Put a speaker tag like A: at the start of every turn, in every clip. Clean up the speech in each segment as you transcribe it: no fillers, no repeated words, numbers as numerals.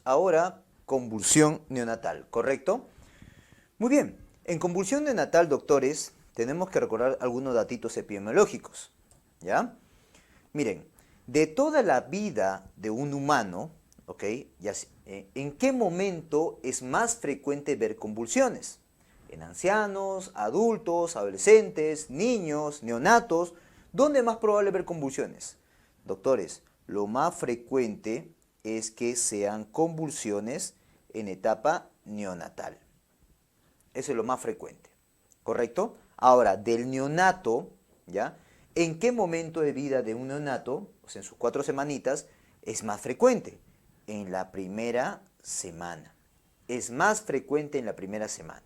A: ahora convulsión neonatal, ¿correcto? Muy bien, en convulsión neonatal, doctores, tenemos que recordar algunos datitos epidemiológicos, ¿ya? Miren, de toda la vida de un humano, ¿ok? ¿En qué momento es más frecuente ver convulsiones? En ancianos, adultos, adolescentes, niños, neonatos. ¿Dónde es más probable ver convulsiones? Doctores, lo más frecuente es que sean convulsiones en etapa neonatal. Eso es lo más frecuente, ¿correcto? Ahora, del neonato, ¿ya? ¿En qué momento de vida de un neonato, o sea, en sus 4 semanitas, es más frecuente? En la primera semana. Es más frecuente en la primera semana.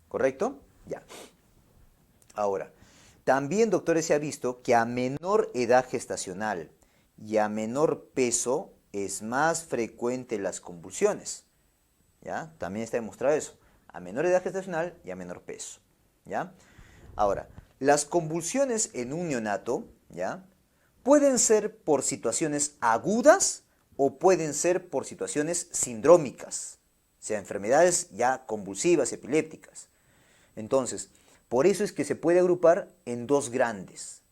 A: ¿Correcto? Ya. Ahora, también, doctores, se ha visto que a menor edad gestacional y a menor peso es más frecuente las convulsiones. ¿Ya? También está demostrado eso. A menor edad gestacional y a menor peso. ¿Ya? Ahora, las convulsiones en un neonato, ¿ya? Pueden ser por situaciones agudas o pueden ser por situaciones sindrómicas, o sea, enfermedades ya convulsivas, epilépticas. Entonces, por eso es que se puede agrupar en dos grandes.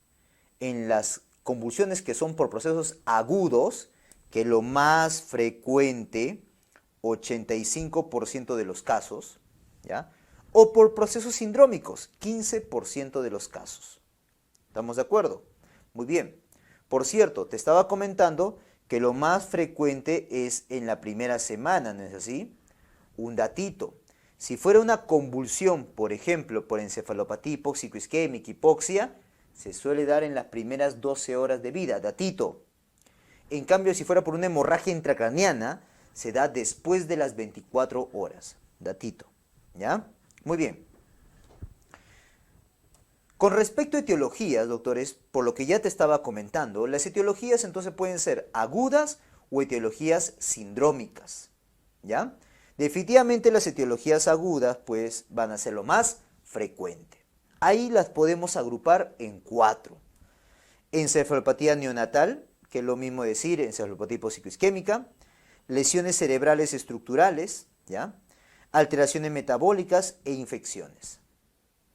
A: En las convulsiones que son por procesos agudos, que lo más frecuente, 85% de los casos, ¿ya? O por procesos sindrómicos, 15% de los casos. ¿Estamos de acuerdo? Muy bien. Por cierto, te estaba comentando que lo más frecuente es en la primera semana, ¿no es así? Un datito. Si fuera una convulsión, por ejemplo, por encefalopatía hipóxico-isquémica, hipoxia, se suele dar en las primeras 12 horas de vida, datito. En cambio, si fuera por una hemorragia intracraneana, se da después de las 24 horas, datito. ¿Ya? Muy bien. Con respecto a etiologías, doctores, por lo que ya te estaba comentando, las etiologías entonces pueden ser agudas o etiologías sindrómicas, ¿ya? Definitivamente las etiologías agudas pues van a ser lo más frecuente. Ahí las podemos agrupar en 4. Encefalopatía neonatal, que es lo mismo decir encefalopatía hipóxico-isquémica, lesiones cerebrales estructurales, ¿ya? Alteraciones metabólicas e infecciones,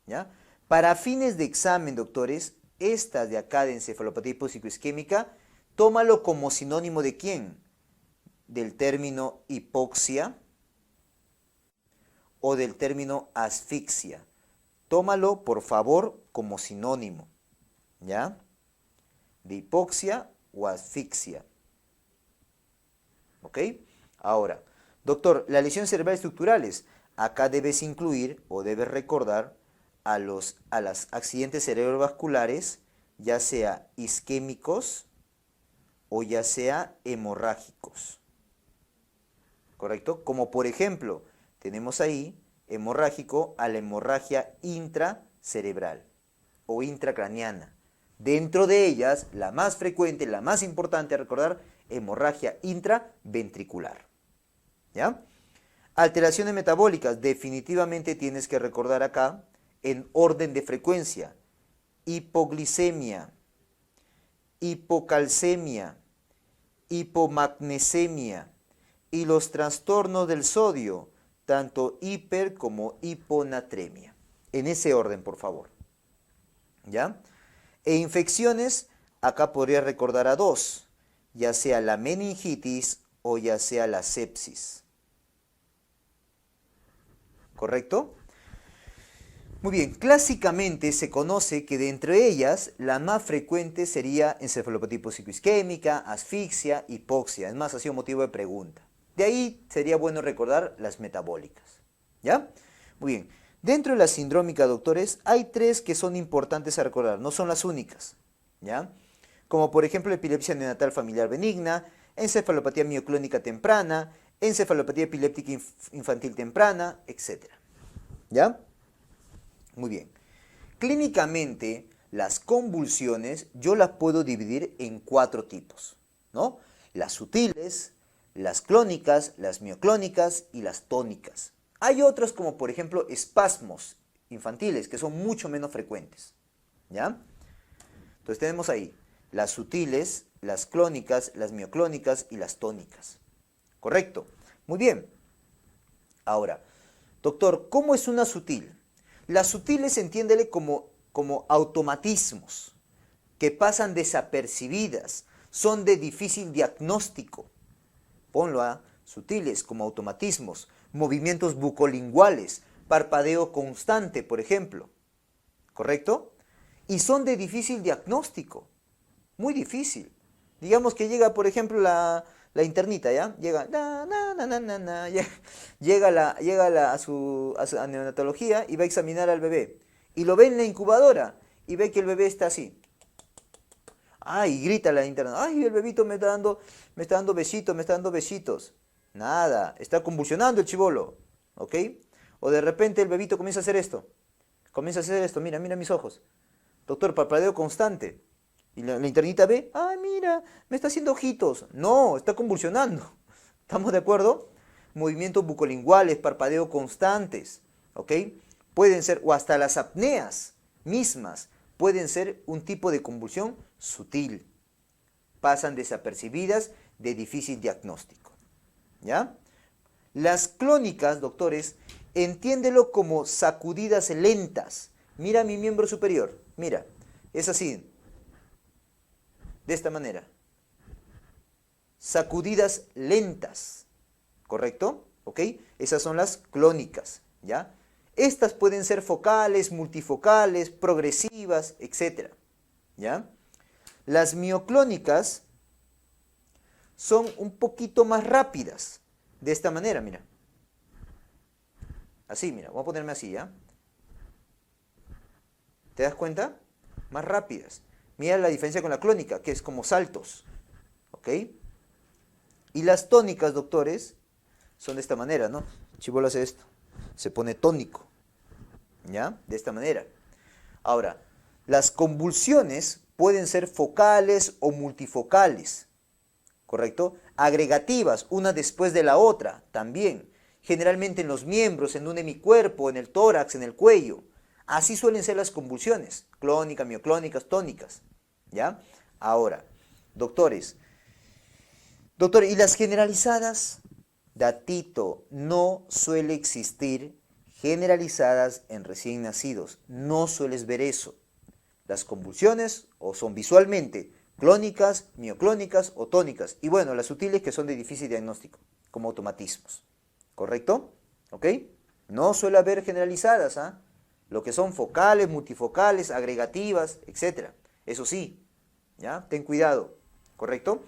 A: ¿ya? Para fines de examen, doctores, estas de acá de encefalopatía hipóxico-isquémica, tómalo como sinónimo de ¿quién? Del término hipoxia o del término asfixia. Tómalo, por favor, como sinónimo, ¿ya? De hipoxia o asfixia. ¿Ok? Ahora, doctor, las lesiones cerebrales estructurales, acá debes incluir o debes recordar a los accidentes cerebrovasculares, ya sea isquémicos o ya sea hemorrágicos. ¿Correcto? Como por ejemplo, tenemos ahí hemorrágico a la hemorragia intracerebral o intracraneana. Dentro de ellas, la más frecuente, la más importante a recordar, hemorragia intraventricular. ¿Ya? Alteraciones metabólicas, definitivamente tienes que recordar acá, en orden de frecuencia, hipoglicemia, hipocalcemia, hipomagnesemia y los trastornos del sodio, tanto hiper como hiponatremia. En ese orden, por favor. ¿Ya? E infecciones, acá podría recordar a 2, ya sea la meningitis o ya sea la sepsis. ¿Correcto? Muy bien, clásicamente se conoce que de entre ellas la más frecuente sería encefalopatía hipóxico-isquémica, asfixia, hipoxia. Es más, ha sido motivo de pregunta. De ahí sería bueno recordar las metabólicas. ¿Ya? Muy bien. Dentro de la sindrómica, doctores, hay 3 que son importantes a recordar, no son las únicas. ¿Ya? Como por ejemplo epilepsia neonatal familiar benigna, encefalopatía mioclónica temprana, encefalopatía epiléptica infantil temprana, etc. ¿Ya? Muy bien. Clínicamente, las convulsiones yo las puedo dividir en 4 tipos, ¿no? Las sutiles, las clónicas, las mioclónicas y las tónicas. Hay otras como por ejemplo espasmos infantiles que son mucho menos frecuentes, ¿ya? Entonces tenemos ahí las sutiles, las clónicas, las mioclónicas y las tónicas. ¿Correcto? Muy bien. Ahora, doctor, ¿cómo es una sutil? Las sutiles entiéndele como automatismos que pasan desapercibidas, son de difícil diagnóstico. Ponlo a sutiles como automatismos, movimientos bucolinguales, parpadeo constante, por ejemplo. ¿Correcto? Y son de difícil diagnóstico, muy difícil. Digamos que llega, por ejemplo, la internita, ¿ya? Llega, llega a neonatología y va a examinar al bebé. Y lo ve en la incubadora y ve que el bebé está así. Ay, y grita la interna, ay, el bebito me está dando besitos, me está dando besitos. Nada, está convulsionando el chibolo, ¿ok? O de repente el bebito comienza a hacer esto. Comienza a hacer esto, mira, mira mis ojos. Doctor, parpadeo constante. Y la internita ve, ay, mira, me está haciendo ojitos. No, está convulsionando. ¿Estamos de acuerdo? Movimientos bucolinguales, parpadeo constantes, ¿ok? Pueden ser, o hasta las apneas mismas, pueden ser un tipo de convulsión sutil. Pasan desapercibidas, de difícil diagnóstico. ¿Ya? Las clónicas, doctores, entiéndelo como sacudidas lentas. Mira mi miembro superior, mira, es así, de esta manera. Sacudidas lentas, ¿correcto? ¿Ok? Esas son las clónicas, ¿ya? Estas pueden ser focales, multifocales, progresivas, etc. ¿Ya? Las mioclónicas son un poquito más rápidas, de esta manera, mira. Así, mira, voy a ponerme así, ¿ya? ¿Te das cuenta? Más rápidas. Mira la diferencia con la clónica, que es como saltos, ¿ok? Y las tónicas, doctores, son de esta manera, ¿no? El chibolo hace esto, se pone tónico, ¿ya? De esta manera. Ahora, las convulsiones pueden ser focales o multifocales, ¿correcto? Agregativas, una después de la otra, también. Generalmente en los miembros, en un hemicuerpo, en el tórax, en el cuello. Así suelen ser las convulsiones, clónicas, mioclónicas, tónicas, ¿ya? Ahora, doctores, ¿y las generalizadas? Datito, no suele existir generalizadas en recién nacidos, no sueles ver eso. Las convulsiones o son visualmente clónicas, mioclónicas o tónicas. Y bueno, las sutiles que son de difícil diagnóstico, como automatismos. ¿Correcto? ¿Ok? No suele haber generalizadas, ¿ah? Lo que son focales, multifocales, agregativas, etc. Eso sí, ¿ya? Ten cuidado. ¿Correcto?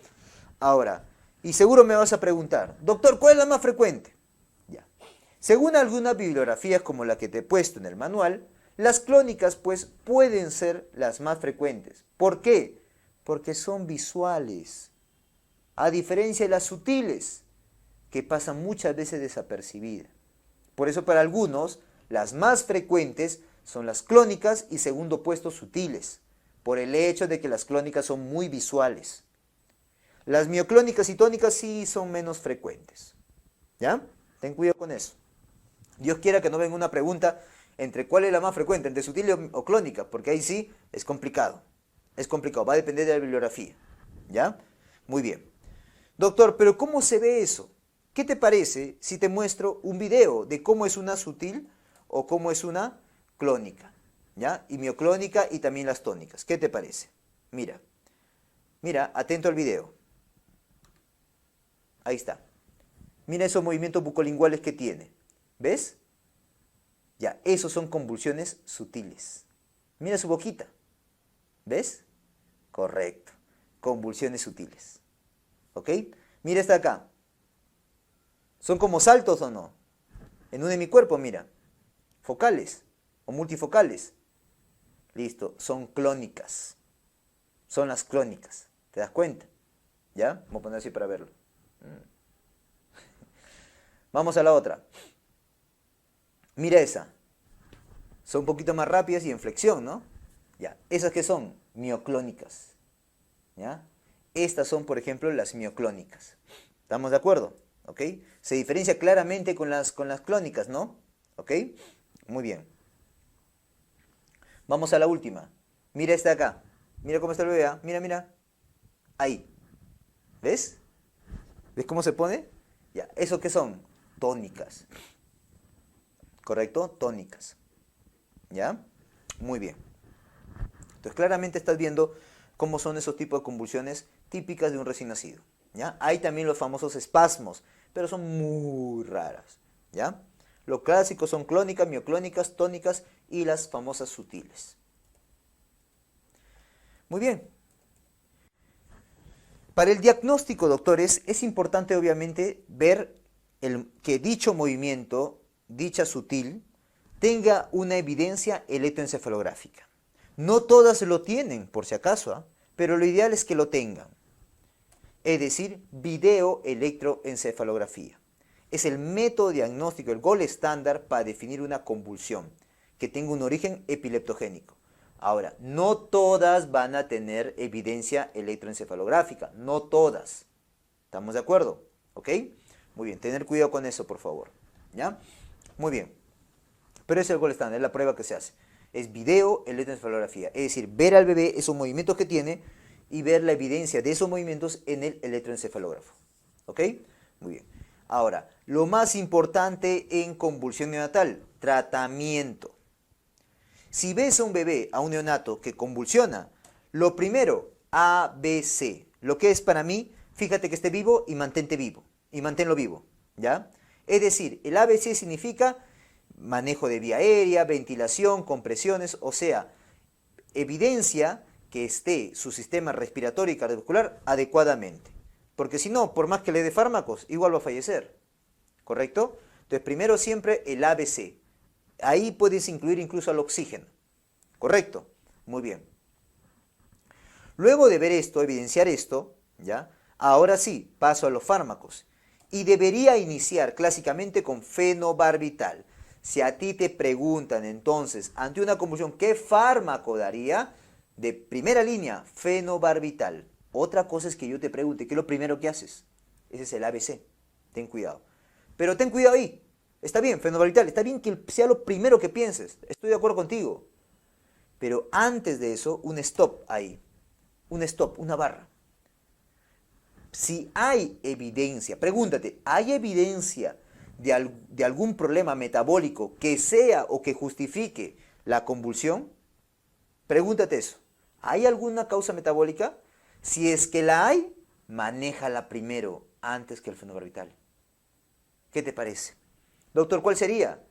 A: Ahora, y seguro me vas a preguntar, doctor, ¿cuál es la más frecuente? Ya. Según algunas bibliografías como la que te he puesto en el manual, las clónicas, pues, pueden ser las más frecuentes. ¿Por qué? Porque son visuales, a diferencia de las sutiles, que pasan muchas veces desapercibidas. Por eso para algunos, las más frecuentes son las clónicas y segundo puesto sutiles, por el hecho de que las clónicas son muy visuales. Las mioclónicas y tónicas sí son menos frecuentes. ¿Ya? Ten cuidado con eso. Dios quiera que no venga una pregunta entre cuál es la más frecuente, entre sutil o clónica, porque ahí sí es complicado. Es complicado, va a depender de la bibliografía. ¿Ya? Muy bien. Doctor, pero ¿cómo se ve eso? ¿Qué te parece si te muestro un video de cómo es una sutil o cómo es una clónica? ¿Ya? Y mioclónica y también las tónicas. ¿Qué te parece? Mira. Mira, atento al video. Ahí está. Mira esos movimientos bucolinguales que tiene. ¿Ves? Ya, esos son convulsiones sutiles. Mira su boquita. ¿Ves? Correcto. Convulsiones sutiles. ¿Ok? Mira esta acá. ¿Son como saltos o no? En un hemicuerpo, mira. Focales o multifocales. Listo, son clónicas. Son las clónicas. ¿Te das cuenta? ¿Ya? Vamos a poner así para verlo. Vamos a la otra. Mira esa. Son un poquito más rápidas y en flexión, ¿no? Ya. ¿Esas qué son? Mioclónicas. ¿Ya? Estas son, por ejemplo, las mioclónicas. ¿Estamos de acuerdo? ¿Ok? Se diferencia claramente con las clónicas, ¿no? ¿Ok? Muy bien. Vamos a la última. Mira esta acá. Mira cómo está el bebé. Mira, mira. Ahí. ¿Ves? ¿Ves cómo se pone? Ya, ¿eso qué son? Tónicas. ¿Correcto? Tónicas. ¿Ya? Muy bien. Entonces claramente estás viendo cómo son esos tipos de convulsiones típicas de un recién nacido. ¿Ya? Hay también los famosos espasmos, pero son muy raras. ¿Ya? Los clásicos son clónicas, mioclónicas, tónicas y las famosas sutiles. Muy bien. Para el diagnóstico, doctores, es importante obviamente ver que dicho movimiento, dicha sutil, tenga una evidencia electroencefalográfica. No todas lo tienen, por si acaso, ¿eh? Pero lo ideal es que lo tengan. Es decir, videoelectroencefalografía. Es el método diagnóstico, el gold estándar para definir una convulsión que tenga un origen epileptogénico. Ahora, no todas van a tener evidencia electroencefalográfica, no todas. ¿Estamos de acuerdo? ¿Ok? Muy bien, tener cuidado con eso, por favor. ¿Ya? Muy bien. Pero es el gold estándar, es la prueba que se hace. Es videoelectroencefalografía, es decir, ver al bebé esos movimientos que tiene y ver la evidencia de esos movimientos en el electroencefalógrafo. ¿Ok? Muy bien. Ahora, lo más importante en convulsión neonatal, tratamiento. Si ves a un bebé, a un neonato que convulsiona, lo primero, ABC. Lo que es para mí, fíjate que esté vivo y mantente vivo. Y manténlo vivo, ¿ya? Es decir, el ABC significa manejo de vía aérea, ventilación, compresiones, o sea, evidencia que esté su sistema respiratorio y cardiovascular adecuadamente. Porque si no, por más que le dé fármacos, igual va a fallecer. ¿Correcto? Entonces, primero siempre el ABC. Ahí puedes incluir incluso al oxígeno. ¿Correcto? Muy bien. Luego de ver esto, evidenciar esto, ¿ya? Ahora sí, paso a los fármacos. Y debería iniciar clásicamente con fenobarbital. Si a ti te preguntan entonces, ante una convulsión, ¿qué fármaco daría? De primera línea, fenobarbital. Otra cosa es que yo te pregunte, ¿qué es lo primero que haces? Ese es el ABC. Ten cuidado. Pero ten cuidado ahí. Está bien, fenobarbital. Está bien que sea lo primero que pienses. Estoy de acuerdo contigo. Pero antes de eso, un stop ahí. Un stop, una barra. Si hay evidencia, pregúntate, ¿hay evidencia de algún problema metabólico que sea o que justifique la convulsión? Pregúntate eso. ¿Hay alguna causa metabólica? Si es que la hay, manéjala primero, antes que el fenobarbital. ¿Qué te parece? Doctor, ¿cuál sería?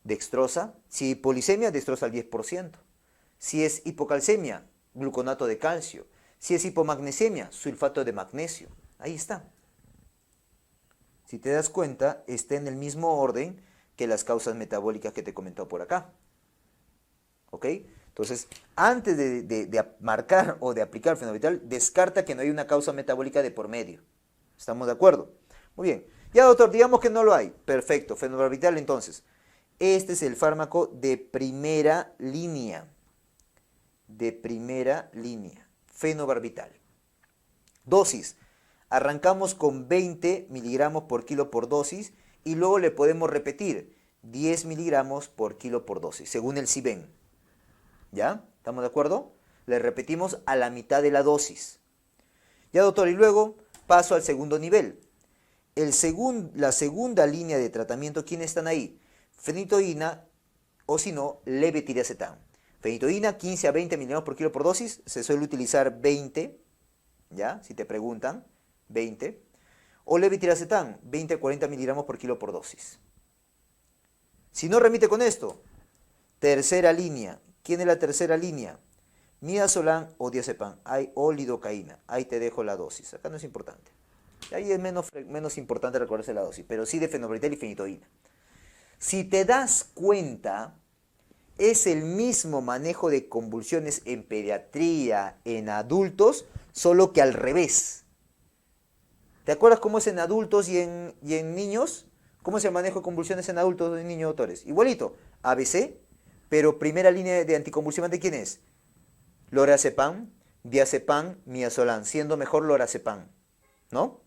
A: Dextrosa. Si hipolicemia, dextrosa al 10%. Si es hipocalcemia, gluconato de calcio. Si es hipomagnesemia, sulfato de magnesio. Ahí está. Si te das cuenta, está en el mismo orden que las causas metabólicas que te he comentado por acá. ¿Ok? Entonces, antes de marcar o de aplicar fenobarbital, descarta que no hay una causa metabólica de por medio. ¿Estamos de acuerdo? Muy bien. Ya, doctor, digamos que no lo hay. Perfecto. Fenobarbital, entonces. Este es el fármaco de primera línea. De primera línea. Fenobarbital. Dosis. Arrancamos con 20 miligramos por kilo por dosis y luego le podemos repetir 10 miligramos por kilo por dosis, según el CIBEN. ¿Ya? ¿Estamos de acuerdo? Le repetimos a la mitad de la dosis. Ya, doctor, y luego paso al segundo nivel. La segunda línea de tratamiento, ¿quiénes están ahí? Fenitoína o si no, levetiracetam. Fenitoína, 15 a 20 miligramos por kilo por dosis. Se suele utilizar 20, ¿ya? Si te preguntan, 20. O levetiracetam, 20 a 40 miligramos por kilo por dosis. Si no remite con esto, tercera línea. ¿Quién es la tercera línea? Midazolam o diazepam, o lidocaína. Ahí te dejo la dosis. Acá no es importante. Ahí es menos importante recordarse la dosis, pero sí de fenobarbital y fenitoína. Si te das cuenta, es el mismo manejo de convulsiones en pediatría, en adultos, solo que al revés. ¿Te acuerdas cómo es en adultos y en niños? ¿Cómo es el manejo de convulsiones en adultos y niños, doctores? Igualito, ABC, pero primera línea de anticonvulsivante, ¿quién es? Lorazepam, diazepam, midazolam, siendo mejor lorazepam, ¿no?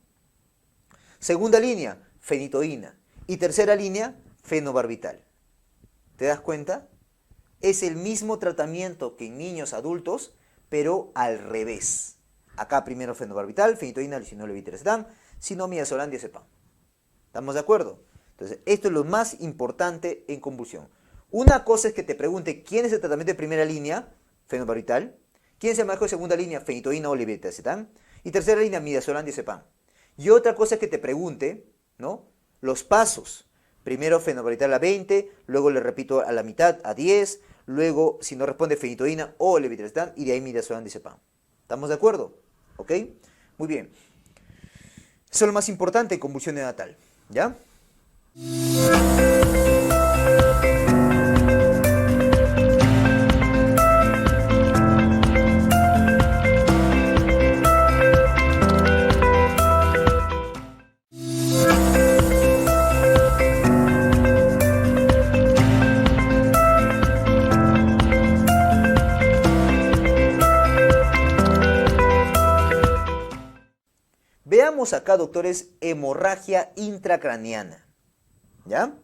A: Segunda línea, fenitoína. Y tercera línea, fenobarbital. ¿Te das cuenta? Es el mismo tratamiento que en niños adultos, pero al revés. Acá primero fenobarbital, fenitoína, si no levetiracetam, si no midazolam, diazepam. ¿Estamos de acuerdo? Entonces, esto es lo más importante en convulsión. Una cosa es que te pregunte quién es el tratamiento de primera línea, fenobarbital, quién es el manejo de segunda línea, fenitoína o levetiracetam, y tercera línea, midazolam, diazepam. Y otra cosa es que te pregunte, ¿no?, los pasos. Primero fenobarbital a 20, luego le repito a la mitad, a 10, luego, si no responde, fenitoína o levetiracetam, y de ahí midazolam, diazepam. ¿Estamos de acuerdo? ¿Ok? Muy bien. Eso es lo más importante en convulsión neonatal, ¿ya? Veamos acá, doctores, hemorragia intracraneana, ¿ya?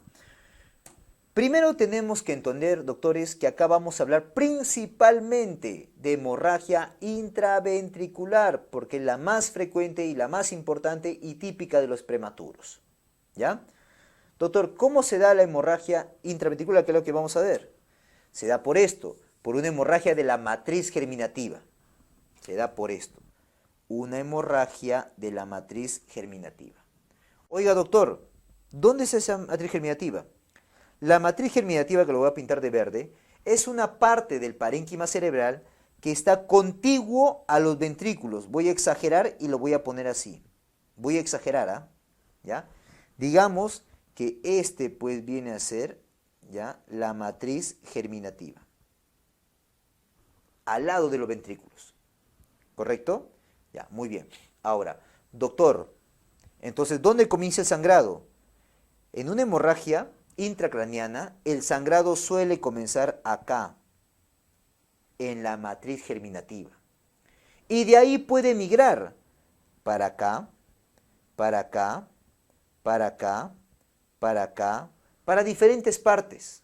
A: Primero tenemos que entender, doctores, que acá vamos a hablar principalmente de hemorragia intraventricular, porque es la más frecuente y la más importante y típica de los prematuros, ¿ya? Doctor, ¿cómo se da la hemorragia intraventricular? ¿Qué es lo que vamos a ver? Se da por esto, por una hemorragia de la matriz germinativa. Se da por esto, una hemorragia de la matriz germinativa. Oiga, doctor, ¿dónde es esa matriz germinativa? La matriz germinativa, que lo voy a pintar de verde, es una parte del parénquima cerebral que está contiguo a los ventrículos. Voy a exagerar y lo voy a poner así. Voy a exagerar, ¿ah? ¿Ya? Digamos que este pues viene a ser, ¿ya?, la matriz germinativa, al lado de los ventrículos. ¿Correcto? Ya, muy bien. Ahora, doctor, entonces, ¿dónde comienza el sangrado? En una hemorragia intracraneana, el sangrado suele comenzar acá, en la matriz germinativa. Y de ahí puede migrar para acá, para acá, para acá, para acá, para diferentes partes.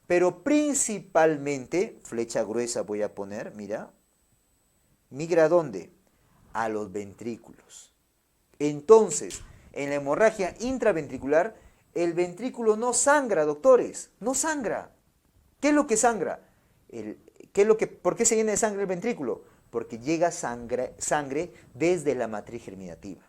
A: Pero principalmente, flecha gruesa voy a poner, mira, migra ¿a dónde? A los ventrículos. Entonces, en la hemorragia intraventricular, el ventrículo no sangra, doctores, no sangra. ¿Qué es lo que sangra? ¿Por qué se llena de sangre el ventrículo? Porque llega sangre desde la matriz germinativa.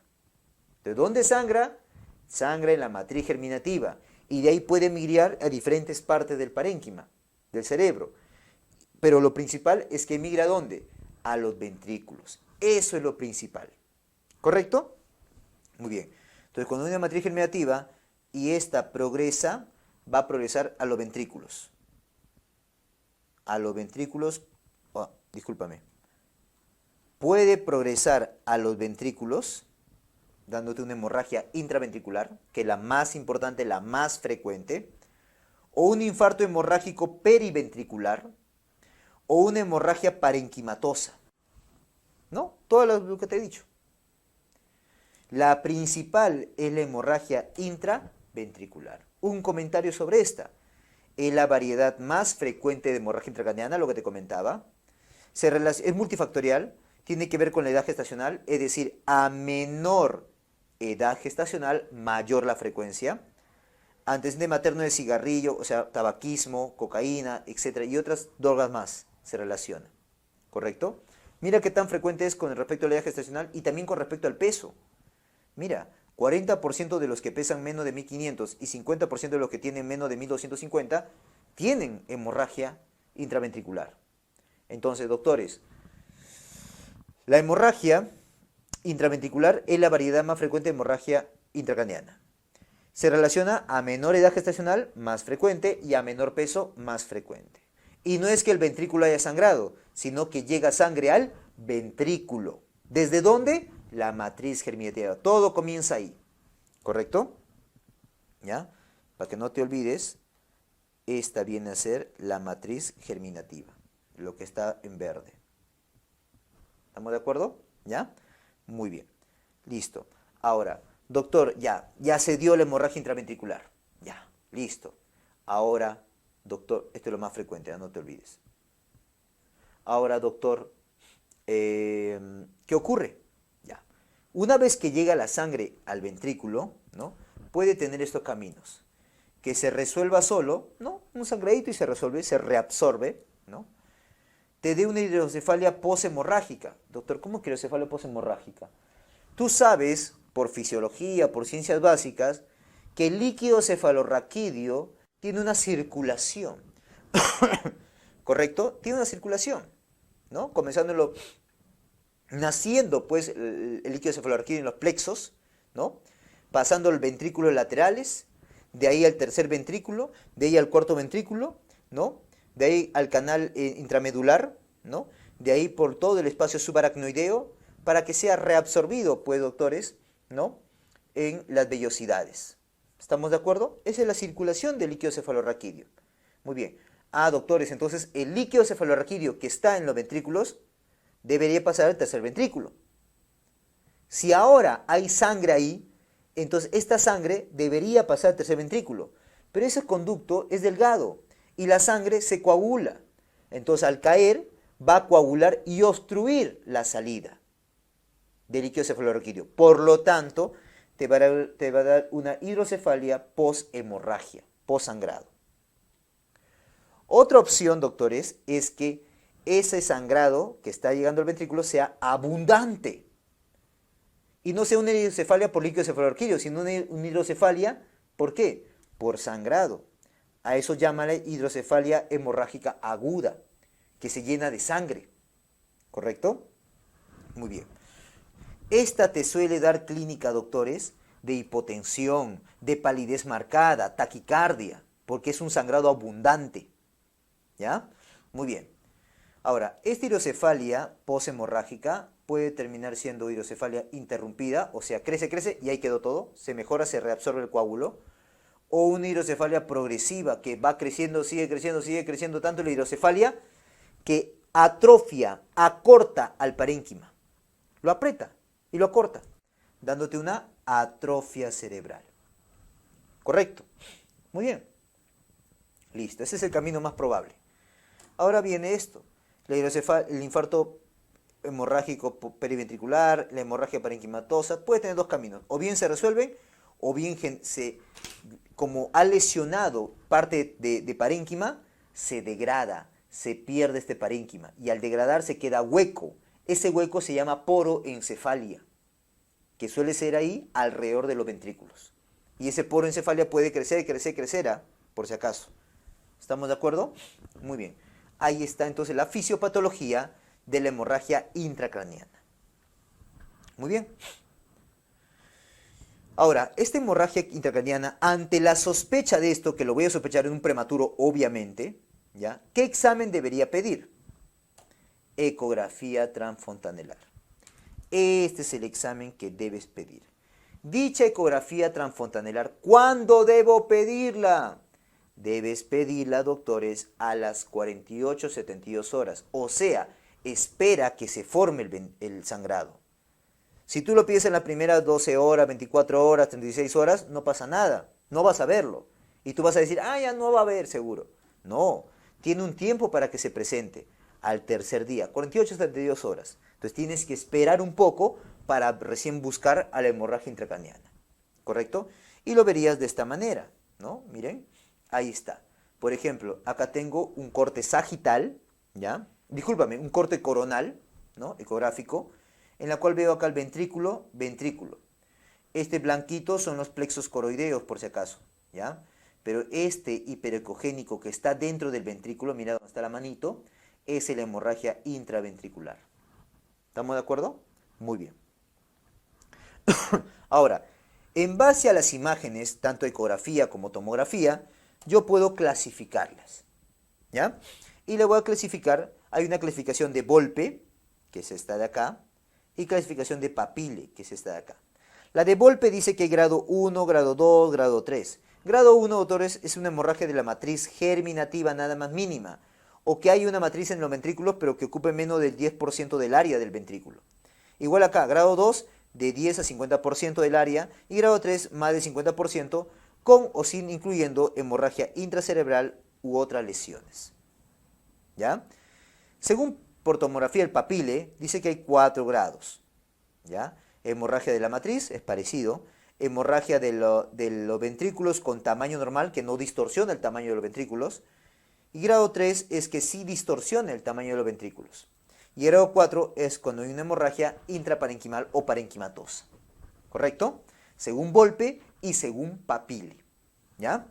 A: ¿De dónde sangra? Sangra en la matriz germinativa. Y de ahí puede migrar a diferentes partes del parénquima, del cerebro. Pero lo principal es que migra ¿a dónde? A los ventrículos. Eso es lo principal. ¿Correcto? Muy bien. Entonces, cuando hay una matriz germinativa y esta progresa, va a progresar a los ventrículos. A los ventrículos, discúlpame. Puede progresar a los ventrículos, dándote una hemorragia intraventricular, que es la más importante, la más frecuente, o un infarto hemorrágico periventricular, o una hemorragia parenquimatosa. ¿No? Todo lo que te he dicho. La principal es la hemorragia intraventricular. Un comentario sobre esta. Es la variedad más frecuente de hemorragia intracraneana, lo que te comentaba. Es multifactorial, tiene que ver con la edad gestacional, es decir, a menor edad gestacional, mayor la frecuencia. Antecedente materno de cigarrillo, o sea, tabaquismo, cocaína, etc. y otras drogas más se relacionan. ¿Correcto? Mira qué tan frecuente es con respecto a la edad gestacional y también con respecto al peso. Mira, 40% de los que pesan menos de 1500 y 50% de los que tienen menos de 1250 tienen hemorragia intraventricular. Entonces, doctores, la hemorragia intraventricular es la variedad más frecuente de hemorragia intracraneana. Se relaciona a menor edad gestacional, más frecuente, y a menor peso, más frecuente. Y no es que el ventrículo haya sangrado, sino que llega sangre al ventrículo. ¿Desde dónde? La matriz germinativa. Todo comienza ahí. ¿Correcto? ¿Ya? Para que no te olvides, esta viene a ser la matriz germinativa, lo que está en verde. ¿Estamos de acuerdo? ¿Ya? Muy bien. Listo. Ahora, doctor, ya se dio la hemorragia intraventricular. Ya, listo. Ahora, doctor, esto es lo más frecuente, no te olvides. Ahora, doctor, ¿qué ocurre? Ya. Una vez que llega la sangre al ventrículo, ¿no?, puede tener estos caminos. Que se resuelva solo, ¿no? Un sangradito y se resuelve, se reabsorbe, ¿no? Te dé una hidrocefalia poshemorrágica. Doctor, ¿cómo que hidrocefalia poshemorrágica? Tú sabes, por fisiología, por ciencias básicas, que el líquido cefalorraquídeo tiene una circulación. ¿Correcto? Tiene una circulación, ¿no? Comenzándolo, naciendo pues el líquido cefalorraquídeo en los plexos, ¿no? Pasando los ventrículos laterales, de ahí al tercer ventrículo, de ahí al cuarto ventrículo, ¿no? De ahí al canal intramedular, ¿no? De ahí por todo el espacio subaracnoideo, para que sea reabsorbido, pues, doctores, ¿no? En las vellosidades. ¿Estamos de acuerdo? Esa es la circulación del líquido cefalorraquídeo. Muy bien. Ah, doctores, entonces el líquido cefalorraquídeo que está en los ventrículos debería pasar al tercer ventrículo. Si ahora hay sangre ahí, entonces esta sangre debería pasar al tercer ventrículo. Pero ese conducto es delgado y la sangre se coagula. Entonces al caer va a coagular y obstruir la salida del líquido cefalorraquídeo. Por lo tanto, te va a dar una hidrocefalia poshemorragia, possangrado. Otra opción, doctores, es que ese sangrado que está llegando al ventrículo sea abundante. Y no sea una hidrocefalia por líquido cefalorraquídeo, sino una hidrocefalia, ¿por qué? Por sangrado. A eso llama la hidrocefalia hemorrágica aguda, que se llena de sangre. ¿Correcto? Muy bien. Esta te suele dar clínica, doctores, de hipotensión, de palidez marcada, taquicardia, porque es un sangrado abundante. ¿Ya? Muy bien. Ahora, esta hidrocefalia poshemorrágica puede terminar siendo hidrocefalia interrumpida, o sea, crece y ahí quedó todo, se mejora, se reabsorbe el coágulo, o una hidrocefalia progresiva que va creciendo, sigue creciendo tanto la hidrocefalia que atrofia, acorta al parénquima. Lo aprieta y lo acorta, dándote una atrofia cerebral. ¿Correcto? Muy bien. Listo, ese es el camino más probable. Ahora viene esto, el infarto hemorrágico periventricular, la hemorragia parenquimatosa, puede tener dos caminos. O bien se resuelven, o bien como ha lesionado parte de parénquima, se degrada, se pierde este parénquima. Y al degradarse queda hueco. Ese hueco se llama poroencefalia, que suele ser ahí alrededor de los ventrículos. Y ese poroencefalia puede crecer, por si acaso. ¿Estamos de acuerdo? Muy bien. Ahí está entonces la fisiopatología de la hemorragia intracraneana. Muy bien. Ahora, esta hemorragia intracraneana, ante la sospecha de esto, que lo voy a sospechar en un prematuro, obviamente, ¿ya? ¿Qué examen debería pedir? Ecografía transfontanelar. Este es el examen que debes pedir. Dicha ecografía transfontanelar, ¿cuándo debo pedirla? Debes pedirla, doctores, a las 48-72 horas. O sea, espera que se forme el sangrado. Si tú lo pides en las primeras 12 horas, 24 horas, 36 horas, no pasa nada. No vas a verlo. Y tú vas a decir, ya no va a haber seguro. No, tiene un tiempo para que se presente. Al tercer día, 48-72 horas. Entonces tienes que esperar un poco para recién buscar a la hemorragia intracraneana. ¿Correcto? Y lo verías de esta manera, ¿no? Miren. Ahí está. Por ejemplo, acá tengo un corte sagital, ¿ya? Discúlpame, un corte coronal, ¿no? Ecográfico, en la cual veo acá el ventrículo. Este blanquito son los plexos coroideos, por si acaso, ¿ya? Pero este hiperecogénico que está dentro del ventrículo, mira dónde está la manito, es la hemorragia intraventricular. ¿Estamos de acuerdo? Muy bien. Ahora, en base a las imágenes, tanto ecografía como tomografía, yo puedo clasificarlas, ¿ya? Y le voy a clasificar, hay una clasificación de Volpe, que es esta de acá, y clasificación de Papille, que es esta de acá. La de Volpe dice que hay grado 1, grado 2, grado 3. Grado 1, doctores, es una hemorragia de la matriz germinativa nada más mínima, o que hay una matriz en los ventrículos, pero que ocupe menos del 10% del área del ventrículo. Igual acá, grado 2, de 10 a 50% del área, y grado 3, más del 50%, con o sin incluyendo hemorragia intracerebral u otras lesiones. ¿Ya? Según por tomografía el Papille, dice que hay 4 grados. ¿Ya? Hemorragia de la matriz, es parecido. hemorragia de los ventrículos con tamaño normal, que no distorsiona el tamaño de los ventrículos. Y grado 3 es que sí distorsiona el tamaño de los ventrículos. Y grado 4 es cuando hay una hemorragia intraparenquimal o parenquimatosa. ¿Correcto? Según Volpe y según Papille. ¿Ya?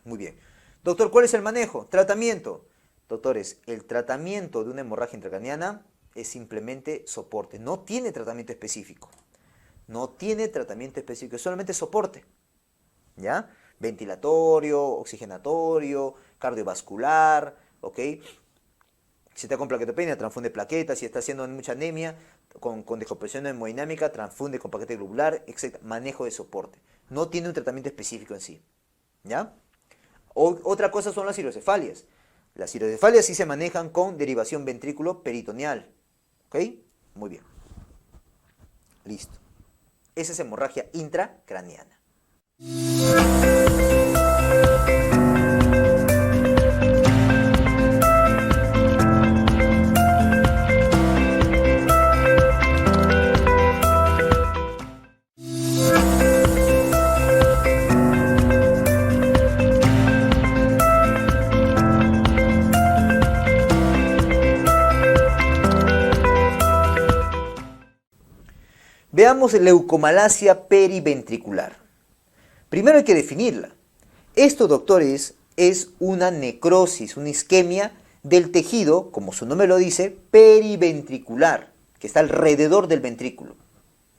A: Muy bien. Doctor, ¿cuál es el manejo? Tratamiento. Doctores, el tratamiento de una hemorragia intracraniana es simplemente soporte. No tiene tratamiento específico. No tiene tratamiento específico, es solamente soporte. ¿Ya? Ventilatorio, oxigenatorio, cardiovascular, ¿ok? Si está con plaquetopenia, transfunde plaquetas. Si está haciendo mucha anemia, con descompresión hemodinámica, transfunde con paquete globular, etc. Manejo de soporte. No tiene un tratamiento específico en sí. ¿Ya? Otra cosa son las hidrocefalias. Las hidrocefalias sí se manejan con derivación ventrículo-peritoneal. ¿Ok? Muy bien. Listo. Esa es hemorragia intracraniana. Veamos leucomalacia periventricular. Primero hay que definirla. Esto, doctores, es una necrosis, una isquemia del tejido, como su nombre lo dice, periventricular, que está alrededor del ventrículo.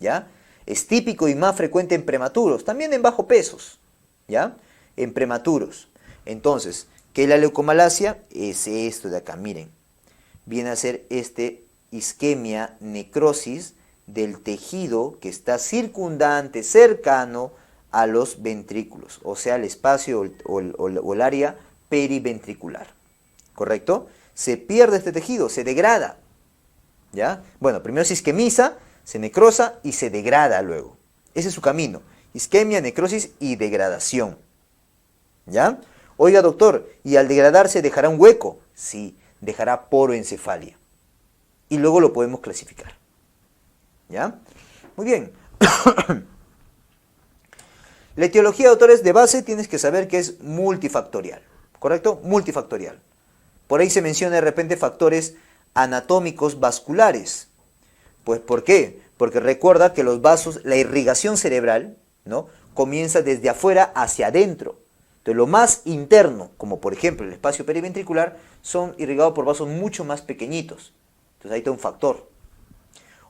A: ¿Ya? Es típico y más frecuente en prematuros, también en bajo pesos, ¿ya? En prematuros. Entonces, ¿qué es la leucomalacia? Es esto de acá, miren. Viene a ser isquemia, necrosis del tejido que está circundante, cercano a los ventrículos, o sea, el espacio o el área periventricular. ¿Correcto? Se pierde este tejido, se degrada. ¿Ya? Bueno, primero se isquemiza, se necrosa y se degrada luego. Ese es su camino. Isquemia, necrosis y degradación. ¿Ya? Oiga, doctor, ¿y al degradarse dejará un hueco? Sí, dejará poroencefalia. Y luego lo podemos clasificar. ¿Ya? Muy bien. La etiología, doctores, de base tienes que saber que es multifactorial. ¿Correcto? Multifactorial. Por ahí se menciona de repente factores anatómicos vasculares. Pues, ¿por qué? Porque recuerda que los vasos, la irrigación cerebral, ¿no?, comienza desde afuera hacia adentro. Entonces, lo más interno, como por ejemplo el espacio periventricular, son irrigados por vasos mucho más pequeñitos. Entonces, ahí está un factor.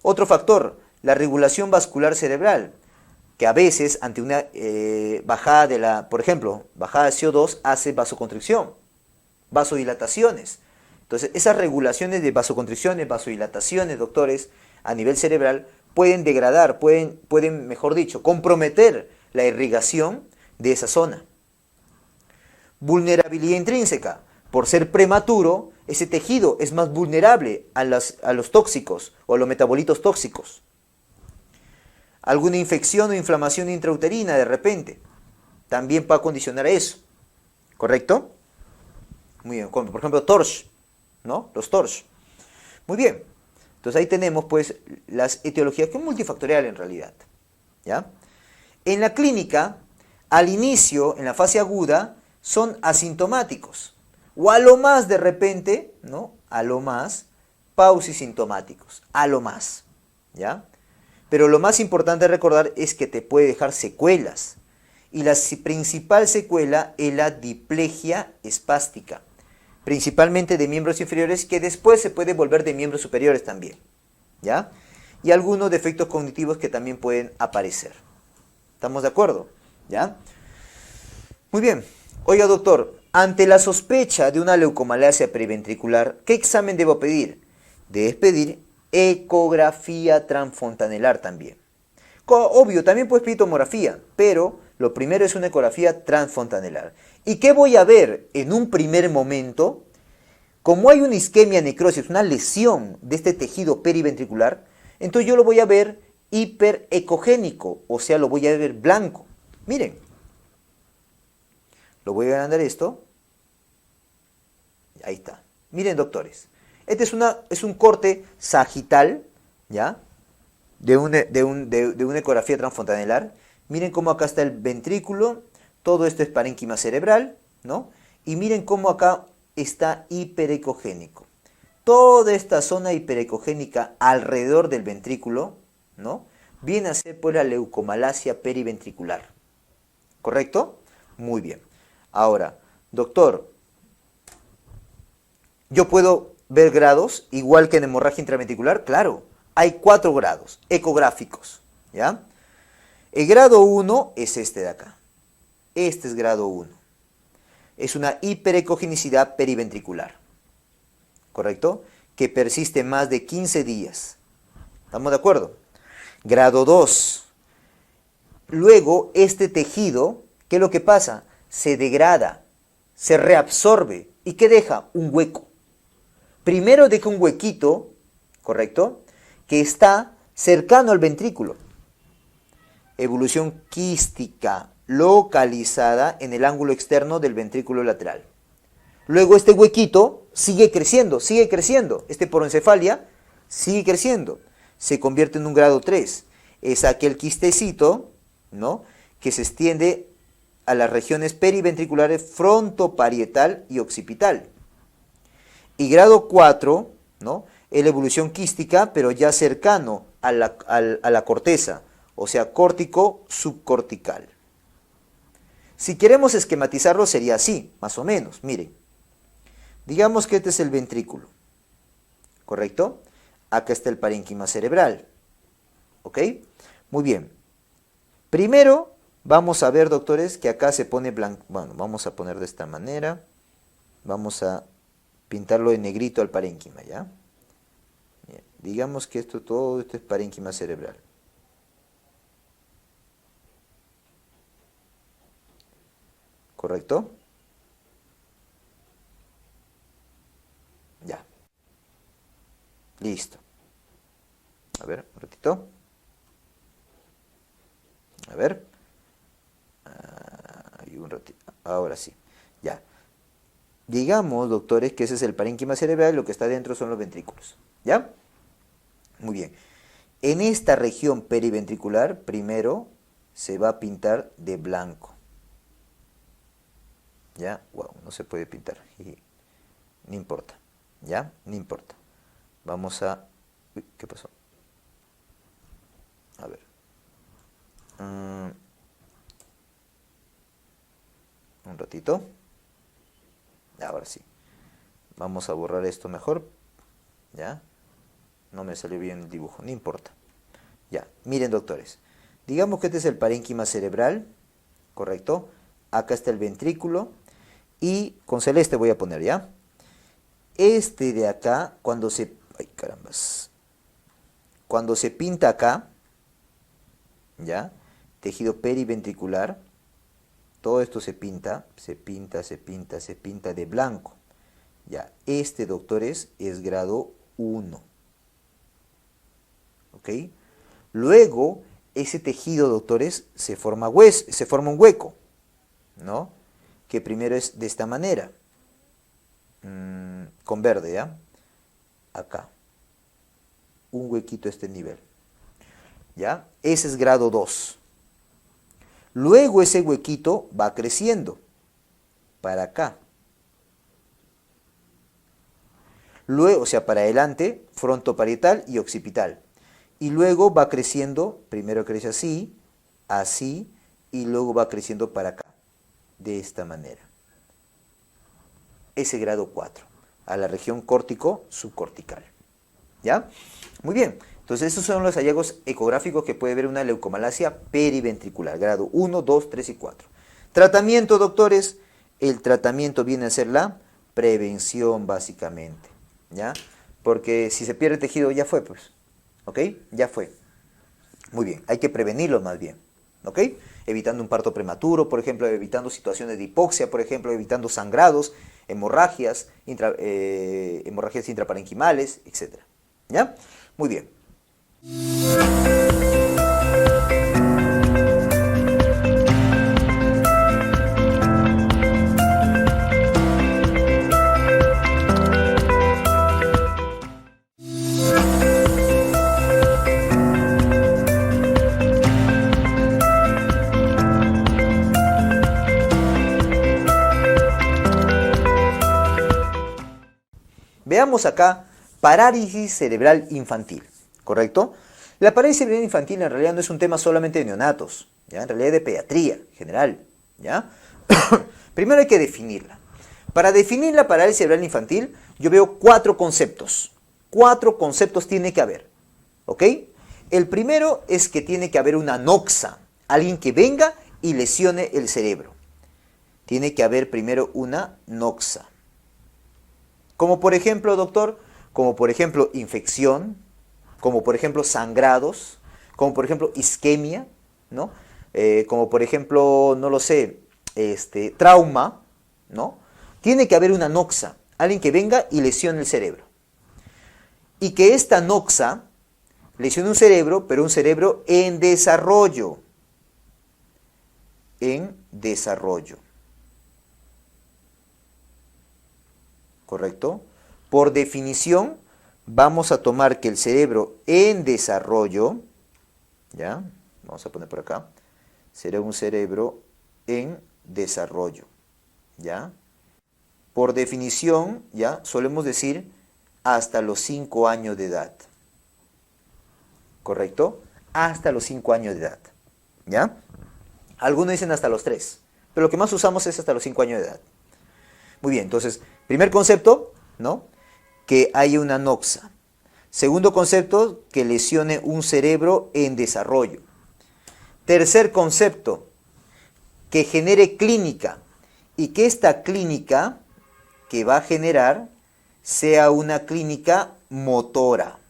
A: Otro factor, la regulación vascular cerebral, que a veces ante una bajada por ejemplo, bajada de CO2 hace vasoconstricción, vasodilataciones. Entonces, esas regulaciones de vasoconstricciones, vasodilataciones, doctores, a nivel cerebral, pueden degradar, pueden, mejor dicho, comprometer la irrigación de esa zona. Vulnerabilidad intrínseca. Por ser prematuro, ese tejido es más vulnerable a los tóxicos o a los metabolitos tóxicos. Alguna infección o inflamación intrauterina de repente también va a condicionar eso. ¿Correcto? Muy bien. Como por ejemplo, TORCH, ¿no? Los TORCH. Muy bien. Entonces ahí tenemos pues las etiologías, que es multifactorial en realidad. ¿Ya? En la clínica, al inicio, en la fase aguda, son asintomáticos. O a lo más de repente, ¿no? A lo más, pausisintomáticos. A lo más. ¿Ya? Pero lo más importante de recordar es que te puede dejar secuelas. Y la principal secuela es la diplegia espástica. Principalmente de miembros inferiores, que después se puede volver de miembros superiores también. ¿Ya? Y algunos defectos cognitivos que también pueden aparecer. ¿Estamos de acuerdo? ¿Ya? Muy bien. Oiga, doctor, ante la sospecha de una leucomalacia periventricular, ¿qué examen debo pedir? Debes pedir ecografía transfontanelar también. Obvio, también puedes pedir tomografía, pero lo primero es una ecografía transfontanelar. ¿Y qué voy a ver en un primer momento? Como hay una isquemia necrosis, una lesión de este tejido periventricular, entonces yo lo voy a ver hiperecogénico, o sea, lo voy a ver blanco. Miren, lo voy a agrandar esto. Ahí está. Miren, doctores, este es un corte sagital, ¿ya? de una ecografía transfontanelar. Miren cómo acá está el ventrículo, todo esto es parénquima cerebral, ¿no? Y miren cómo acá está hiperecogénico. Toda esta zona hiperecogénica alrededor del ventrículo, ¿no? Viene a ser pues la leucomalacia periventricular. ¿Correcto? Muy bien. Ahora, doctor, ¿yo puedo ver grados igual que en hemorragia intraventricular? Claro, hay 4 grados ecográficos, ¿ya? El grado 1 es este de acá. Este es grado 1. Es una hiperecogenicidad periventricular, ¿correcto? Que persiste más de 15 días. ¿Estamos de acuerdo? Grado 2. Luego, este tejido, ¿qué es lo que pasa? Se degrada, se reabsorbe. ¿Y qué deja? Un hueco. Primero deja un huequito, ¿correcto? Que está cercano al ventrículo. Evolución quística, localizada en el ángulo externo del ventrículo lateral. Luego este huequito sigue creciendo. Este poroencefalia sigue creciendo. Se convierte en un grado 3. Es aquel quistecito, ¿no? Que se extiende a las regiones periventriculares frontoparietal y occipital. Y grado 4, ¿no? Es la evolución quística, pero ya cercano a la corteza, o sea, córtico subcortical. Si queremos esquematizarlo sería así, más o menos, miren. Digamos que este es el ventrículo, ¿correcto? Acá está el parénquima cerebral, ¿ok? Muy bien. Primero vamos a ver, doctores, que acá se pone blanco. Bueno, vamos a poner de esta manera. Vamos a pintarlo de negrito al parénquima, ¿ya? Bien. Digamos que todo esto es parénquima cerebral. ¿Correcto? Ya. Listo. A ver, un ratito. A ver. Y un ratito. Ahora sí. Ya. Digamos, doctores, que ese es el parénquima cerebral y lo que está dentro son los ventrículos. ¿Ya? Muy bien. En esta región periventricular, primero se va a pintar de blanco. ¿Ya? Wow, no se puede pintar. No importa. ¿Ya? No importa. Vamos a... Uy, ¿qué pasó? A ver. Un ratito. Ahora sí. Vamos a borrar esto mejor. ¿Ya? No me salió bien el dibujo. No importa. Ya. Miren, doctores. Digamos que este es el parénquima cerebral. ¿Correcto? Acá está el ventrículo. Y con celeste voy a poner, ¿ya? Este de acá, cuando se... ¡Ay, carambas! Cuando se pinta acá, ¿ya? Tejido periventricular, todo esto se pinta de blanco. Ya, este, doctores, es grado 1. ¿Ok? Luego, ese tejido, doctores, se forma un hueco, ¿no? Que primero es de esta manera, con verde, ¿ya? Acá. Un huequito a este nivel. ¿Ya? Ese es grado 2. Luego ese huequito va creciendo para acá. Luego, o sea, para adelante, frontoparietal y occipital. Y luego va creciendo, primero crece así, así, y luego va creciendo para acá, de esta manera. Ese grado 4, a la región córtico subcortical. ¿Ya? Muy bien. Entonces, esos son los hallazgos ecográficos que puede ver una leucomalacia periventricular, grado 1, 2, 3 y 4. Tratamiento, doctores. El tratamiento viene a ser la prevención, básicamente. ¿Ya? Porque si se pierde tejido, ya fue, pues. ¿Ok? Ya fue. Muy bien. Hay que prevenirlo más bien. ¿Ok? Evitando un parto prematuro, por ejemplo, evitando situaciones de hipoxia, por ejemplo, evitando sangrados, hemorragias, hemorragias intraparenquimales, etc. ¿Ya? Muy bien. Veamos acá, parálisis cerebral infantil, ¿correcto? La parálisis cerebral infantil en realidad no es un tema solamente de neonatos, ¿ya? En realidad es de pediatría general, ¿ya? Primero hay que definirla. Para definir la parálisis cerebral infantil, yo veo 4 conceptos. 4 conceptos tiene que haber, ¿ok? El primero es que tiene que haber una noxa, alguien que venga y lesione el cerebro. Tiene que haber primero una noxa. Como por ejemplo, doctor, como por ejemplo infección, como por ejemplo sangrados, como por ejemplo isquemia, ¿no? Como por ejemplo, no lo sé, trauma, ¿no? Tiene que haber una noxa, alguien que venga y lesione el cerebro. Y que esta noxa lesione un cerebro, pero un cerebro en desarrollo. En desarrollo. ¿Correcto? Por definición, vamos a tomar que el cerebro en desarrollo, ¿ya? Vamos a poner por acá, será un cerebro en desarrollo, ¿ya? Por definición, ¿ya? Solemos decir hasta los 5 años de edad. ¿Correcto? Hasta los 5 años de edad, ¿ya? Algunos dicen hasta los 3, pero lo que más usamos es hasta los 5 años de edad. Muy bien, entonces, primer concepto, ¿no? Que haya una noxa. Segundo concepto, que lesione un cerebro en desarrollo. Tercer concepto, que genere clínica y que esta clínica que va a generar sea una clínica motora.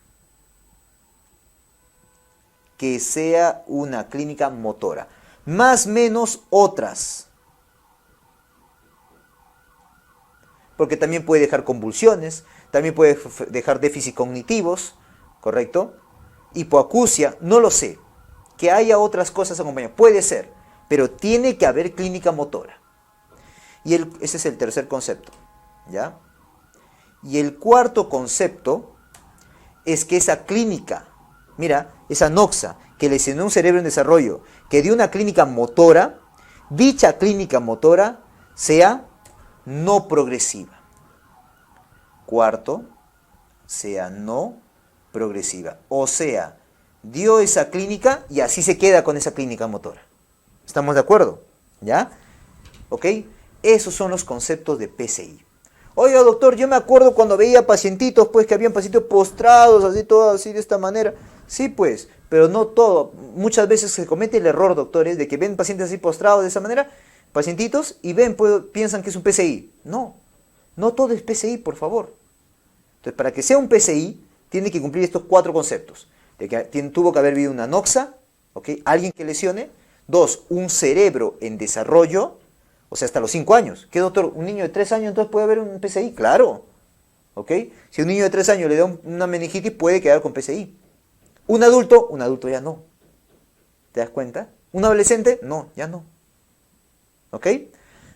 A: Que sea una clínica motora. Más o menos otras. Porque también puede dejar convulsiones, también puede dejar déficits cognitivos, ¿correcto? Hipoacusia, no lo sé. Que haya otras cosas acompañadas, puede ser, pero tiene que haber clínica motora. Y ese es el tercer concepto, ¿ya? Y el cuarto concepto es que esa clínica, mira, esa noxa que lesionó un cerebro en desarrollo, que dio una clínica motora, dicha clínica motora sea no progresiva. Cuarto, sea no progresiva. O sea, dio esa clínica y así se queda con esa clínica motora. ¿Estamos de acuerdo? ¿Ya? ¿Ok? Esos son los conceptos de PCI. Oiga, doctor, yo me acuerdo cuando veía pacientitos, pues que habían pacientes postrados, así, todo así, de esta manera. Sí, pues, pero no todo. Muchas veces se comete el error, doctores, de que ven pacientes así postrados de esa manera, pacientitos, y ven, pues, piensan que es un PCI. No, no todo es PCI, por favor. Entonces, para que sea un PCI, tiene que cumplir estos 4 conceptos. De que tuvo que haber habido una noxa, ¿ok? Alguien que lesione. 2, un cerebro en desarrollo, o sea, hasta los 5 años. ¿Qué, doctor? ¿Un niño de 3 años entonces puede haber un PCI? Claro. ¿Ok? Si un niño de 3 años le da una meningitis, puede quedar con PCI. Un adulto ya no. ¿Te das cuenta? ¿Un adolescente? No, ya no. ¿Ok?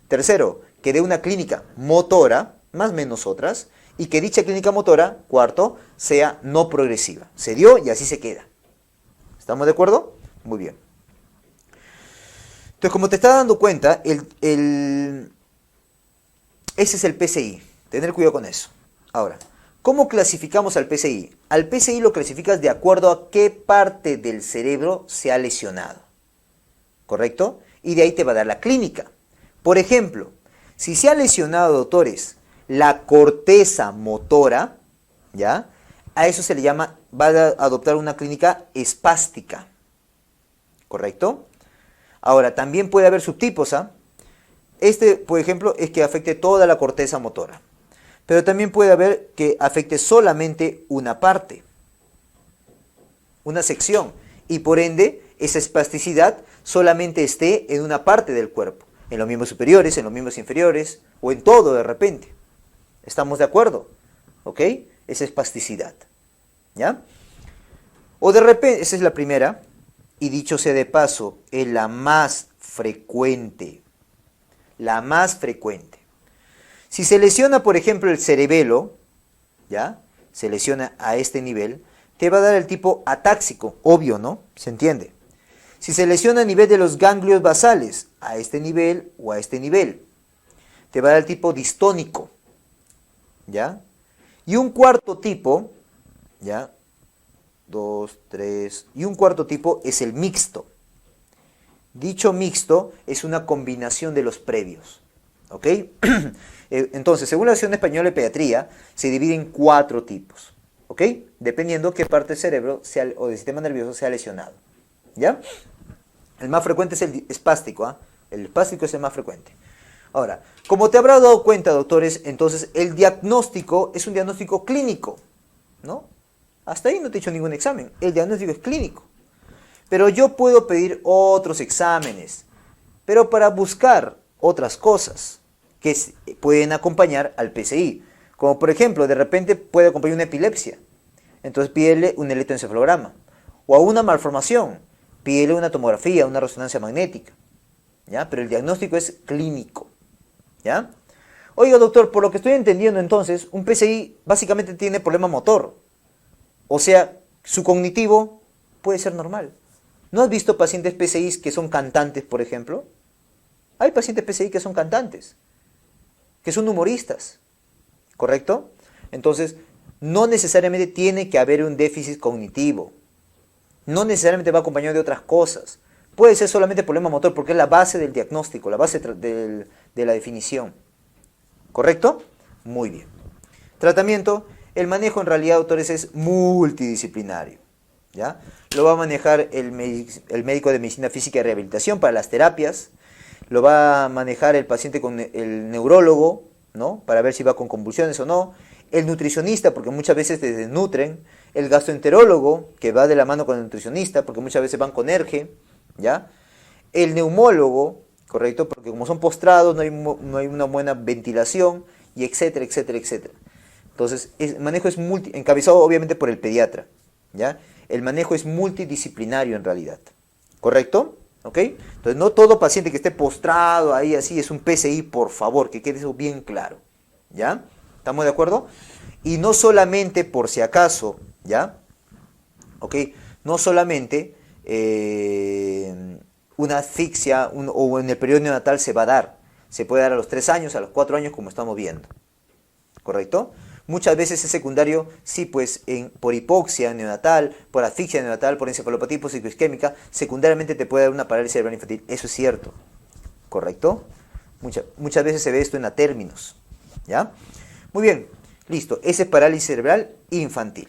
A: Tercero, que dé una clínica motora, más o menos otras, y que dicha clínica motora, cuarto, sea no progresiva. Se dio y así se queda. ¿Estamos de acuerdo? Muy bien. Entonces, como te estás dando cuenta, ese es el PCI. Tener cuidado con eso. Ahora, ¿cómo clasificamos al PCI? Al PCI lo clasificas de acuerdo a qué parte del cerebro se ha lesionado. ¿Correcto? Y de ahí te va a dar la clínica. Por ejemplo, si se ha lesionado, doctores, la corteza motora, ¿ya? A eso se le llama, va a adoptar una clínica espástica. ¿Correcto? Ahora, también puede haber subtipos, ¿ah? Por ejemplo, es que afecte toda la corteza motora. Pero también puede haber que afecte solamente una parte, una sección. Y por ende, esa espasticidad solamente esté en una parte del cuerpo. En los miembros superiores, en los miembros inferiores, o en todo de repente. ¿Estamos de acuerdo? ¿Ok? Esa espasticidad. ¿Ya? O de repente, esa es la primera. Y dicho sea de paso, es la más frecuente. La más frecuente. Si se lesiona, por ejemplo, el cerebelo, ¿ya? Se lesiona a este nivel, te va a dar el tipo atáxico, obvio, ¿no? ¿Se entiende? Si se lesiona a nivel de los ganglios basales, a este nivel o a este nivel, te va a dar el tipo distónico, ¿ya? Y un cuarto tipo, ¿ya? 2, 3, y un cuarto tipo es el mixto. Dicho mixto es una combinación de los previos, ¿ok? Entonces, según la versión española de pediatría, se divide en 4 tipos, ¿ok? Dependiendo qué parte del cerebro o del sistema nervioso sea lesionado, ¿ya? El más frecuente es el espástico, ¿ah? El espástico es el más frecuente. Ahora, como te habrá dado cuenta, doctores, entonces el diagnóstico es un diagnóstico clínico, ¿no? Hasta ahí no te he hecho ningún examen, el diagnóstico es clínico. Pero yo puedo pedir otros exámenes, pero para buscar otras cosas que pueden acompañar al PCI. Como por ejemplo, de repente puede acompañar una epilepsia, entonces pídele un electroencefalograma. O a una malformación, pídele una tomografía, una resonancia magnética, ¿ya? Pero el diagnóstico es clínico, ¿ya? Oiga, doctor, por lo que estoy entendiendo entonces, un PCI básicamente tiene problema motor. O sea, su cognitivo puede ser normal. ¿No has visto pacientes PCI que son cantantes, por ejemplo? Hay pacientes PCI que son cantantes, que son humoristas, ¿correcto? Entonces, no necesariamente tiene que haber un déficit cognitivo. No necesariamente va acompañado de otras cosas. Puede ser solamente problema motor porque es la base del diagnóstico, la base de la definición. ¿Correcto? Muy bien. Tratamiento. El manejo en realidad, doctores, es multidisciplinario, ¿ya? Lo va a manejar el médico de medicina física y rehabilitación para las terapias. Lo va a manejar el paciente con el neurólogo, ¿no? Para ver si va con convulsiones o no. El nutricionista, porque muchas veces te desnutren. El gastroenterólogo, que va de la mano con el nutricionista, porque muchas veces van con ERGE, ¿ya? El neumólogo, correcto, porque como son postrados, no hay una buena ventilación, y etcétera, etcétera, etcétera. Entonces, el manejo es encabezado obviamente por el pediatra, ¿ya? El manejo es multidisciplinario en realidad, ¿correcto? ¿Ok? Entonces, no todo paciente que esté postrado ahí así es un PCI, por favor, que quede eso bien claro, ¿ya? ¿Estamos de acuerdo? Y no solamente por si acaso, ¿ya? ¿Ok? No solamente una asfixia o en el periodo neonatal se va a dar. Se puede dar a los 3 años, a los 4 años, como estamos viendo. ¿Correcto? Muchas veces es secundario, sí, pues por hipoxia neonatal, por asfixia neonatal, por encefalopatía hiposisquémica, secundariamente te puede dar una parálisis cerebral infantil. Eso es cierto. ¿Correcto? Muchas veces se ve esto en términos. ¿Ya? Muy bien, listo. Ese es parálisis cerebral infantil.